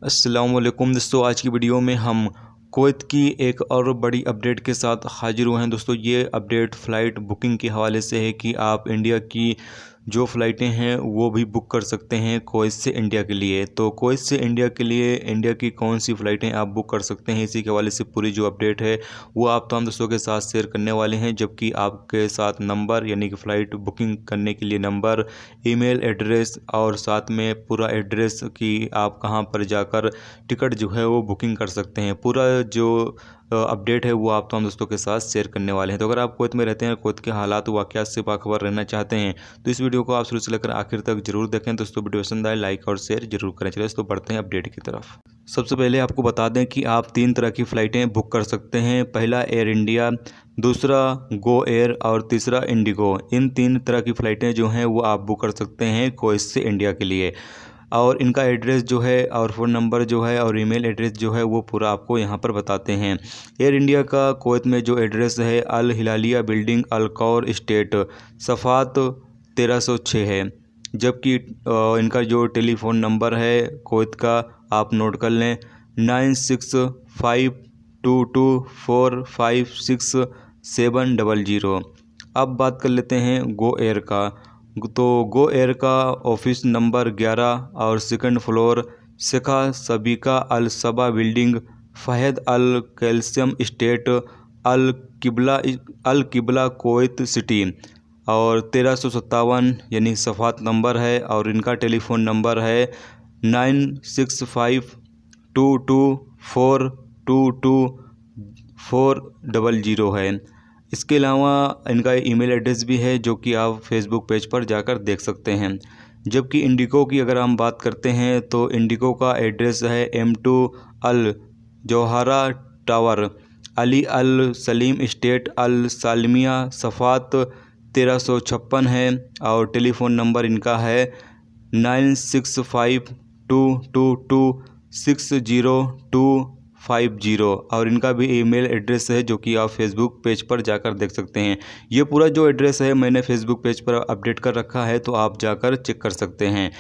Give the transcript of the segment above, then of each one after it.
अस्सलाम वालेकुम दोस्तों, आज की वीडियो में हम कुवैत की एक और बड़ी अपडेट के साथ हाजिर हुए हैं। दोस्तों ये अपडेट फ़्लाइट बुकिंग के हवाले से है कि आप इंडिया की जो फ़्लाइटें हैं वो भी बुक कर सकते हैं कुवैत से इंडिया के लिए। तो कुवैत से इंडिया के लिए इंडिया की कौन सी फ़्लाइटें आप बुक कर सकते हैं, इसी के हवाले से पूरी जो अपडेट है वो आप तमाम दोस्तों के साथ शेयर करने वाले हैं। जबकि आपके साथ नंबर यानी कि फ़्लाइट बुकिंग करने के लिए नंबर, ईमेल एड्रेस और साथ में पूरा एड्रेस कि आप कहाँ पर जाकर टिकट जो है वो बुकिंग कर सकते हैं। पूरा जो अपडेट है वो आप तमाम दोस्तों के साथ शेयर करने वाले हैं। तो अगर आप कुवैत में रहते हैं, कुवैत के हालात वाक़यात से बाखबर रहना चाहते हैं तो इस वीडियो को आप शुरू से लेकर आखिर तक जरूर देखें। दोस्तों वीडियो पसंद आए लाइक और शेयर जरूर करें। चलिए दोस्तों बढ़ते हैं अपडेट की तरफ। सबसे पहले आपको बता दें कि आप 3 तरह की फ़्लाइटें बुक कर सकते हैं। पहला एयर इंडिया, दूसरा गो एयर और तीसरा इंडिगो। इन 3 तरह की फ़्लाइटें जो हैं वो आप बुक कर सकते हैं कुवैत से इंडिया के लिए। और इनका एड्रेस जो है और फ़ोन नंबर जो है और ईमेल एड्रेस जो है वो पूरा आपको यहाँ पर बताते हैं। एयर इंडिया का कुवैत में जो एड्रेस है अल हिलालिया बिल्डिंग, अल-कौर स्टेट, सफ़ात 1306 है। जबकि इनका जो टेलीफ़ोन नंबर है कुवैत का आप नोट कर लें 9652245670। अब बात कर लेते हैं गो एयर का। तो गो एयर का ऑफिस नंबर 11 और सेकंड फ्लोर, शिखा सबिका अल सबा बिल्डिंग, फहद अल कैल्शियम स्टेट, अल किबला कुवैत सिटी और 1357 यानी सफ़ात नंबर है। और इनका टेलीफ़ोन नंबर है 9652242240 है। इसके अलावा इनका ईमेल एड्रेस भी है जो कि आप फेसबुक पेज पर जाकर देख सकते हैं। जबकि इंडिगो की अगर हम बात करते हैं तो इंडिगो का एड्रेस है M2 अल जौहरा टावर, अली अल सलीम स्टेट, अल सालमिया, सफ़ात 1356 है। और टेलीफ़ोन नंबर इनका है 9652226050 और इनका भी ईमेल एड्रेस है जो कि आप फेसबुक पेज पर जाकर देख सकते हैं। ये पूरा जो एड्रेस है मैंने फेसबुक पेज पर अपडेट कर रखा है, तो आप जाकर चेक कर सकते हैं।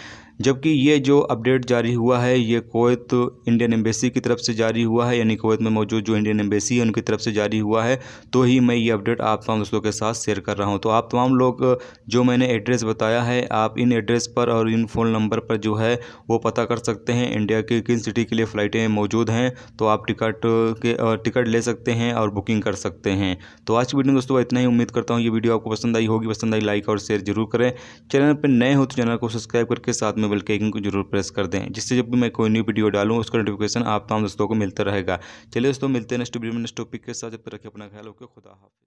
जबकि ये जो अपडेट जारी हुआ है ये कुवैत इंडियन एम्बेसी की तरफ से जारी हुआ है, यानी कुवैत में मौजूद जो इंडियन एम्बेसी है उनकी तरफ से जारी हुआ है। तो ही मैं ये अपडेट आप तमाम दोस्तों के साथ शेयर कर रहा हूँ। तो आप तमाम लोग जो मैंने एड्रेस बताया है आप इन एड्रेस पर और इन फ़ोन नंबर पर जो है वो पता कर सकते हैं इंडिया के किन सिटी के लिए फ़्लाइटें मौजूद हैं। तो आप टिकट ले सकते हैं और बुकिंग कर सकते हैं। तो आज की वीडियो में दोस्तों इतना ही। उम्मीद करता हूँ ये वीडियो आपको पसंद आई होगी। पसंद आई लाइक और शेयर जरूर करें। चैनल पर नए हो तो चैनल को सब्सक्राइब करके साथ में बेल के आइकन को जरूर प्रेस कर दें, जिससे जब भी मैं कोई न्यू वीडियो डालूँ उसका नोटिफिकेशन आप तमाम दोस्तों को मिलता रहेगा। चलिए दोस्तों मिलते हैं नेक्स्ट वीडियो में नेक्स्ट टॉपिक के साथ। जब तक रखिए अपना ख्याल, ओके, खुदा हाफिज़।